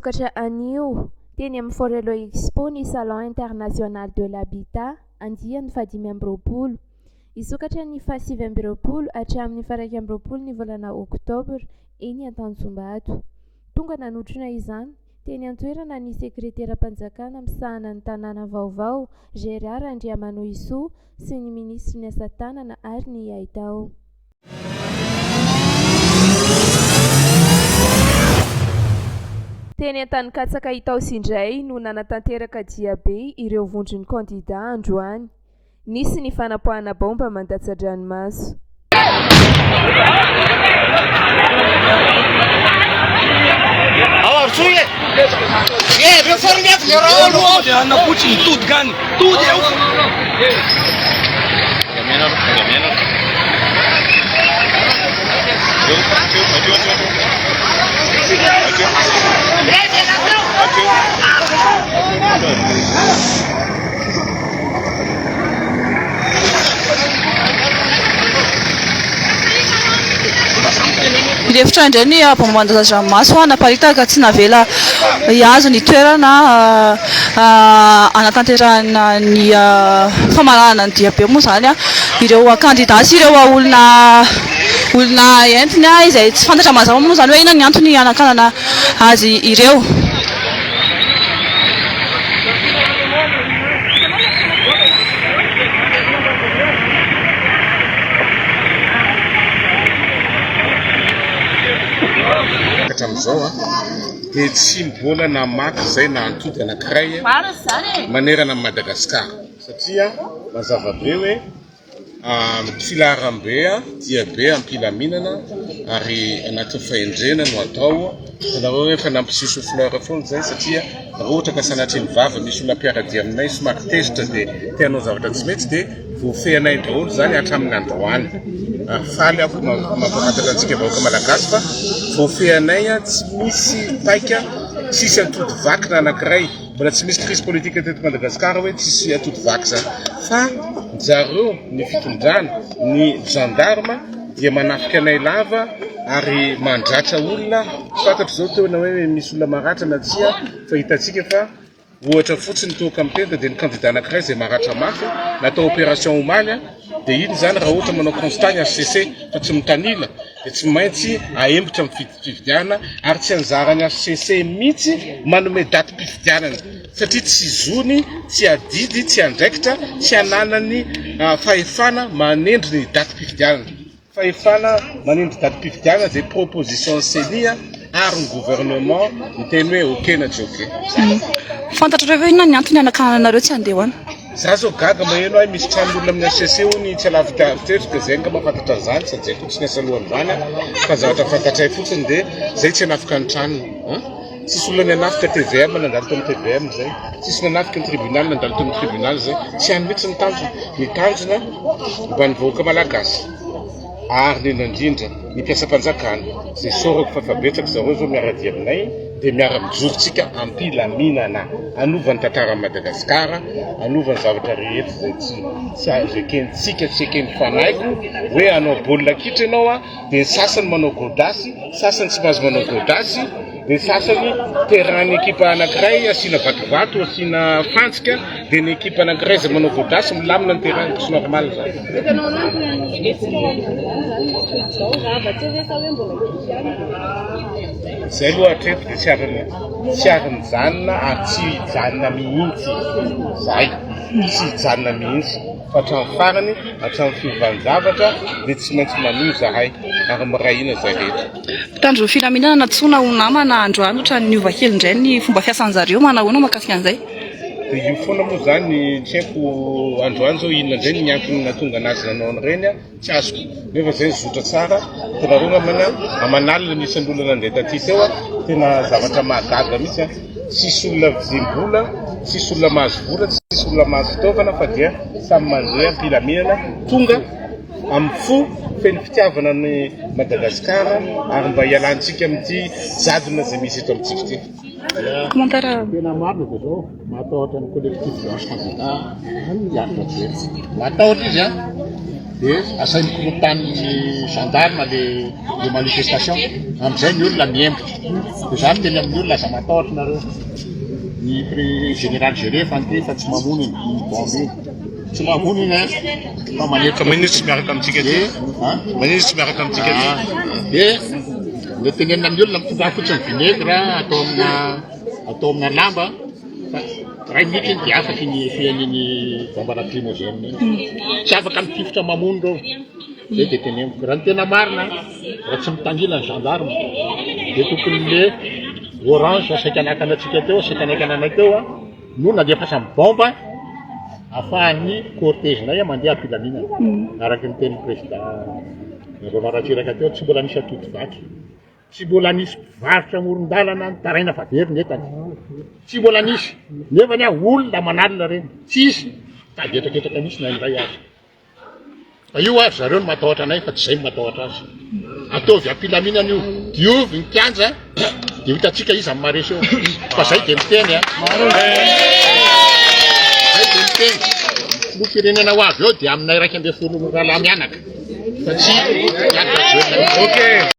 Nisokatra anio teny amin'ny Forelo Expo ny Salon International de l'Habitat andiany fadimy amby roapolo. Isokatra ny fahasivy amby roapolo hatramin'ny faraiky amby roapolo ny volana octobre eny Antanjombato. Tonga nanotrona izany teny an-toerana ny sekreteram-panjakana misahana ny tanàna vaovao Gérard Andriamanoisoa sy ny ministry ny asa tanana ary ny Aitao. Teny an-tanin-katsaka Itaosy indray no nanatanteraka diabe ireo vondron'ny kandida androany. Nisy ny fanapoahana bomba mandatsa-dranomaso. Ilefitra indray ny bomban-dranomaso naparitaka tsy navela hiazo ny toerana anatanterahana ny famarahana ny diabe moa zany ireo kandida sy ireo olona entiny izay tsy fantatra mazava moa zany hoe inona ny antony anakanana azy ireo. Hatramizao dia tsy mbola namaky izay na antody anankiray manerana amin'ny Madagascar satria mazava be hoe filaharam-be diabe ampilaminana ary anatin'ny fahendrena no atao nareo hoe fanampisy fleur foana zay satria raha ohatra ka sanatry ny vava misy olona mpiara-dia aminay somary tezitra dia tianao zavatra tsy mety dia voafehanay daholo zany hatramin'ny androany. Faly aho mampahafantatra antsika vahoaka malagasy fa voafehanay tsy misy paika tsisy antody vaky na anankiray, mbola tsy misy crise politique teto Madagascar hoe tsisy antody vaky zany fa zareo ny fitondrana ny gendarme dia manafika anay lava ary mandratra olona fantatro zao teo na hoe misy olona maratra na tsia fa hitantsika fa ohatra fotsiny toaka amin'ny tenda dia ny kandida anankiray izay maratra mafy natao opération omaly dia iny zany raha ohatra manao constat ny HCC fa tsy mitanila dia tsy maintsy aembotra amin'ny fifidianana ary tsy anjarany HCC mihitsy manome daty mpifidianana satria tsy zony, tsy adidy, tsy andraikitra, tsy ananany fahefana manendry ny daty mpifidianana. Fahefana manendry daty mpifidianana dia proposition senia ary ny gouvernement miteny hoe ok na tsy ok. Fantatrareo hoe inona ny antony anakananareo tsy andeha hoany? Za zao gaga maheno ahy misy tranon'olona amin'ny HCC hony tsy alavitavitretrika zay nga mahafantatra zany sady zay tsy niasa alohan'ny zany fa zavatra fantatray fotsiny dia zay tsy hanafika ny tranony. Tsisy olona nianafika TVM nandalo tamin'ny TVM zay, tsisy nanafika ny tribunal nandalo tamin'ny tribunal zay, tsy hany mihitsy nitanjona mba ny vahoaka malagasy ary ny indrindra ny mpiasam-panjakana zay sorako fa fabetsaka zareo zao miara-dia aminay dia miara-mijorotsika ampilaminana anovany tantara Madagasikara, anovany zavatra rehetra zay tsy azo ekentsika, tsy eken'ny fanaiko hoe anao baolina kitra ianao dia ny sasany manao godasy, sasany tsy mahazo manao godasy, dia sasany terrain ekipa anankiray asiana vatovato, asiana fantsika, dia ny ekipa anankiray izay manao godasy milamina ny terrain tsy normal zany. Zay aloha hatreto dia tsy ary mijanona ary tsy hijanona mihitsy zay, tsy hijanona mihitsy fa hatramin'ny farany hatramin'ny fiovanjavatra dia tsy maintsy manohy zahay ary mirahina zay rehetra. Mpitandro filaminana natsoina ho namana androany ohatra ny ova kely indray ny fomba fiasan'zareo manahoana makasika an'izay? Dia io foana moa zany tsy haiko androany zao inona indray ny miankiny natonga anazy nanao an'ireny tsy azoko nefa zay zotra tsara tanareo ngamana amanalina misy an'olona nandeha taty teo tena zavatra mahagaga mihitsy tsisy olona vizim-bola, tsisy olona mahazo vola, tsisy olona mahazo fitaovana fa dia samy mandeha ampilaminana tonga amin'ny fo feno fitiavana ny Madagascar ary mba hialantsika amin'ity jadona zay misy eto amintsika ity. Commentaire tena marina dia zao matahotra ny collectif blanche candidat hiaritra very matahotra izy dia asainy korotan'ny gendarme les manifestations Amin'izay ny olona miembo. Dia zany teny amin'ny olona za matahotra nareo. Ny prix général géré fa ny fa tsy mamono ny bombe. Tsy mamono iny fa manetra Manisy tsy miaraka amintsika ty. Manisy tsy miaraka amintsika ty. Dia le tenenina amin'ny olona mitondra fotsiny vinaigre atao amina lamba. Ray minitra iny dia afaka iny fiain'iny bombe lacrymogène iny. Tsy afaka mitifitra mamono reo. Zay dia teneniko. Raha ny tena marina, raha tsy mitangila ny gendarme, dia tokony le orange saika anakanantsika teo, saika anakananay teo, no nandefa samy bomba ahafahan'ny cortègenay mandeha am-pilaminana. Araka ny tenin'ny président Ratsiraka teo, tsy mbola nisy atoto-vaky. Tsy mbola nisy mpivarotra amoron-dalana nitaraina fa very netany. Tsy mbola nisy. Nefa ny olona manalina reny. Tsisy. Tadetraketraka misy na indray azy. Fa io ary zareo no matahotra anay fa tsy izay no matahotra azy. Ataovy am-pilaminana io, diovy ny kianja, dia hitantsika izy amin'ny maresy eo. Fa izay dia miteny Izay dia miteny. No firenena ho avy eo dia aminay 2 raha mianaka. Fa tsy mianaka. Ok.